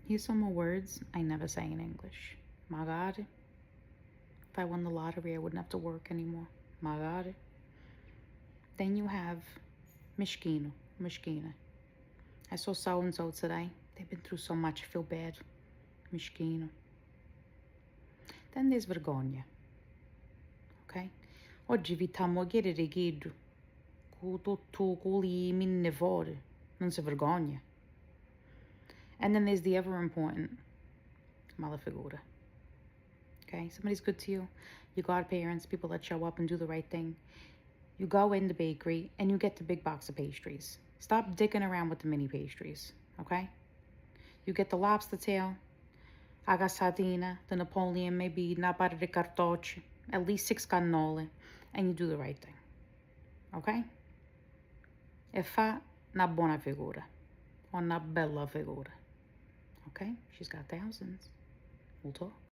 Here's some more words I never say in English. Magari. If I won the lottery, I wouldn't have to work anymore. Magari. Then you have mishkino, mishkina. I saw so-and-so today. They've been through so much. I feel bad. Mishkino. Then there's vergogna. Ok? Oggi vi sta a moglie di chiedo. Con tutto culi minne fuori. Non si vergogna. And then there's the ever important mala figura. Okay? Somebody's good to you. You godparents, people that show up and do the right thing. You go in the bakery and you get the big box of pastries. Stop dicking around with the mini pastries. Okay? You get the lobster tail, aga sardina, the Napoleon, maybe nabare di cartocci, at least 6 cannoli, and you do the right thing. Okay? E fa una buona figura. Una bella figura. Okay? She's got thousands. We'll talk.